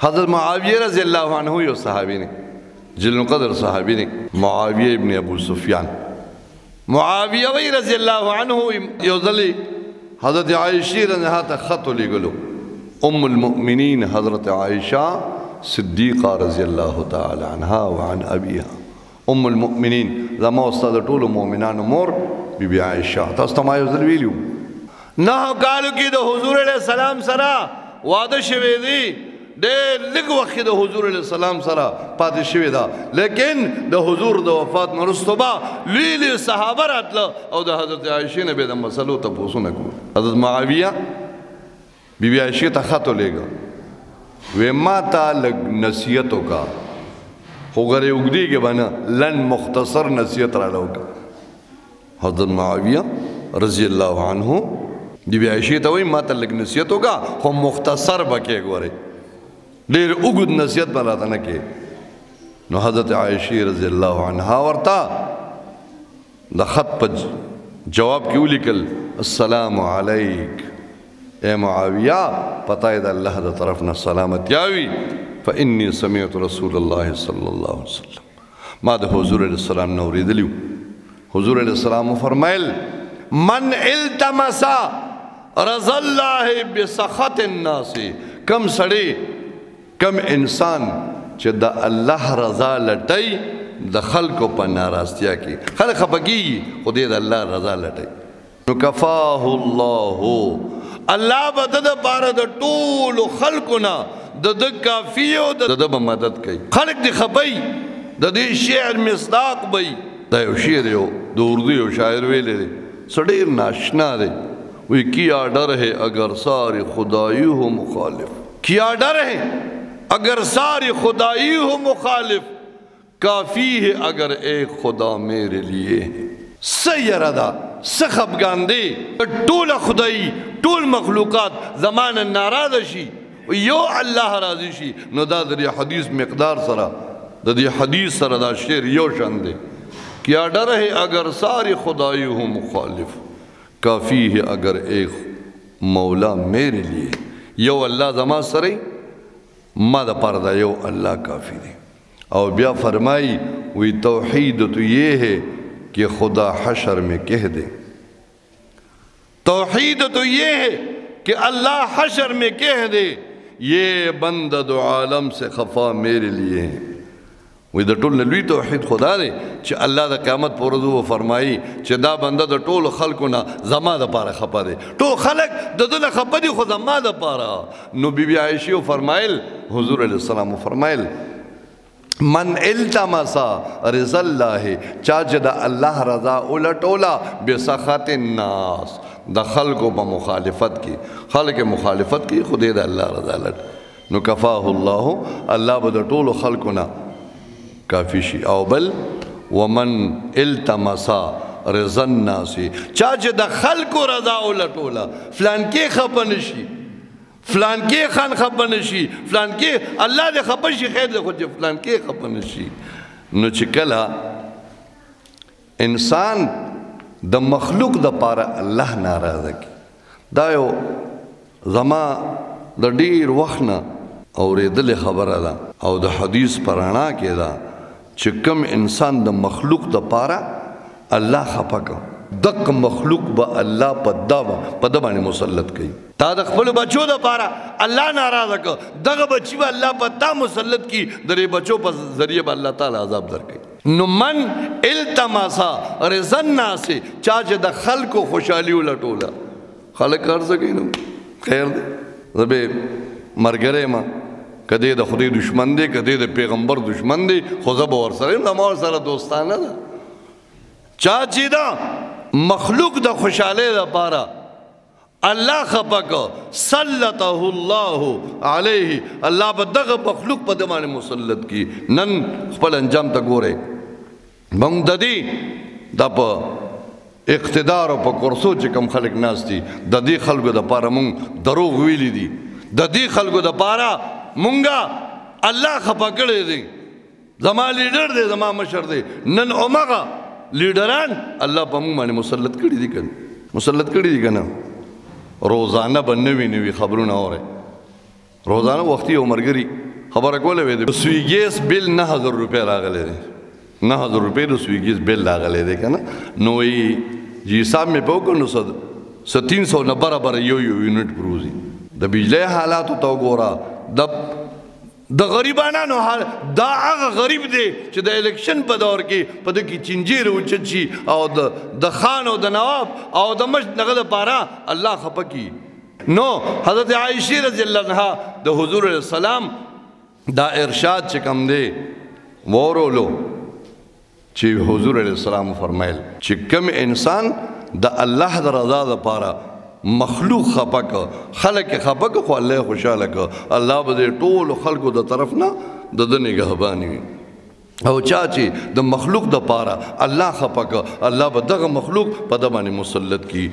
حضرت معاویہ رضی اللہ عنہ یو صحابی نے جلیل القدر صحابی نے معاویہ ابن ابو سفیان معاویہ وی رضی اللہ عنہ یو ذلی حضرت عائشہ رضی اللہ عنہ خط لے گلو ام المؤمنین حضرت عائشہ صدیقہ رضی اللہ تعالی عنہ وعن ابیہا ام المؤمنین زما استاد طول مومنان مور بی بی عائشہ تستما یو ذل ویلیو نہ کالو کی دو حضور علیہ السلام سرا وعدہ شوی دی دیر لگ وقت دا حضور علیہ السلام سرا پاتی شوی دا لیکن دا حضور دا وفات نرستبا لیلی صحابہ راتلا او دا حضرت عائشہ نے بے دا مسئلو تا پوسو نکو حضرت معاویہ بی بی عائشہ تا خطو لے گا وی ما تا لگ نصیتو کا خوگر اگدی کے بنا لن مختصر نصیت را لو کا حضرت معاویہ رضی اللہ عنہ بی بی عائشہ تا وی ما تا لگ نصیتو کا خو مختصر بکے گورے دیر اگد نصیحت بناتا نکے نو حضرت عائشہ رضی اللہ عنہ ورطا دا خط پا جواب کیوں لکل السلام علیک اے معاویہ پتہ دا اللہ دا طرفنا سلامت یاوی فإنی سمیت رسول اللہ صلی اللہ علیہ وسلم ما دا حضور علیہ السلام نوری دلیو حضور علیہ السلام فرمائل من التمسا رضا اللہ بسخط الناس کم سڑے کم انسان چه دا اللہ رضا لٹائی دا خلقو پا ناراستیا کی خلق خبگی خودی دا اللہ رضا لٹائی نو کفاہ اللہ با دا بارا دا طول خلقنا دا دا کافیو دا دا مدد کئی خلق دی خبائی دا دی شعر مصداق بئی دا یو شعر یو دا اردو یو شاعر ویلے دے سڑیر ناشنا دے وی کیا ڈر ہے اگر ساری خدایی ہو مخالف کیا ڈر ہے اگر ساری خدایی ہو مخالف کافی ہے اگر ایک خدا میرے لیے سیردہ سخبگان دے طول خدایی طول مخلوقات زمان نارادشی یو اللہ راضی شی نو دا در حدیث مقدار سرا دا حدیث سرا دا شیر یو شان دے کیا ڈر ہے اگر ساری خدایی ہو مخالف کافی ہے اگر ایک مولا میرے لیے یو اللہ زمان سرے ما دا پردہ یو اللہ کافی دے اور بیا فرمائی وی توحید تو یہ ہے کہ خدا حشر میں کہہ دے توحید تو یہ ہے کہ اللہ حشر میں کہہ دے یہ بندہ دو عالم سے خفا میرے لیے ہے وی دا ٹول نلوی توحید خدا دے چھ اللہ دا قیامت پوردو و فرمائی چھ دا بندہ دا ٹول خلقنا زما دا پارا خپا دے ٹول خلق دا دا خپا دی خود زما دا پارا نو بی بی عائشی و فرمائل حضور علیہ السلام و فرمائل من التمسا رضا اللہ چاچ دا اللہ رضا اولٹولا بسخط الناس دا خلقو با مخالفت کی خلق مخالفت کی خودی دا اللہ رضا لٹ نو کفاہ اللہ با دا ٹول خلقنا کافی شی او بل ومن التمسا رضا الناس چاچ دا خلقو رضا اولٹولا فلان کے خپنشی فلان کے خان خپنشی فلان کے اللہ دے خپنشی خیر دے خود فلان کے خپنشی نو چکلا انسان دا مخلوق دا پارا اللہ ناراض کی دا یو زما دا دیر وقتنا اور دل خبر دا او دا حدیث پرانا کے دا چکم انسان دا مخلوق دا پارا اللہ خپا کا دق مخلوق با اللہ پا دبانی مسلط کی تا دا خپل بچو دا پارا اللہ ناراض کا دغ بچی با اللہ پا تا مسلط کی در بچو پا ذریعہ با اللہ تعالی عذاب در کی نو من التماسا رضا الناس چاچ دا خلق و خوشحالیو لٹولا خلق کر سکی نو خیر دے زبے مرگرے ماں کدے دا خودی دشمن دے کدے دا پیغمبر دشمن دے خوزب ورسرے دا مور سر دوستانہ دا چاچی دا مخلوق دا خوشحالے دا پارا اللہ خپک سلطہ اللہ علیہ اللہ با دغ مخلوق پا دمان مسلط کی نن خپل انجام تا گورے منگ دا دی دا پا اقتدار و پا کرسو چکم خلق ناس دی دا دی خلقو دا پارا منگ دروغ ویلی دی دا دی خلقو دا پارا منگا اللہ خپا کڑے دی زمان لیڈر دے زمان مشر دے نن امغا لیڈران اللہ پا منگ مانے مسلط کڑی دی کن مسلط کڑی دی کنا روزانہ بنوی نوی خبروں نہ ہو رہے روزانہ وقتی عمرگری خبره کوله وې د سویګیس بل 9000 روپے راغله دي 9000 روپے د سویګیس بل راغله دي کنه نو جی حساب مې پوکو نو 300 نه برابر یو یونټ پروزي د بجلی حالات ته ګورا د غریبانو حال دا هغه غریب دی چې د الیکشن په دور کې په د کې چنجیر اوچت شي او د خان او د نواب او د مشت دغه لپاره الله خفه کی نو حضرت عائشہ رضی اللہ عنہا د حضور علیہ السلام دا ارشاد چې کوم دی ورولو چې حضور علیہ السلام فرمایل چې کوم انسان د الله د رضا لپاره مخلوق خپک خلق خپک خو الله خوشاله ک الله به ټول خلقو د طرف نه د نگهبانی او چاچی د مخلوق د پاره الله خپک الله به دغه مخلوق په د باندې مسلط کی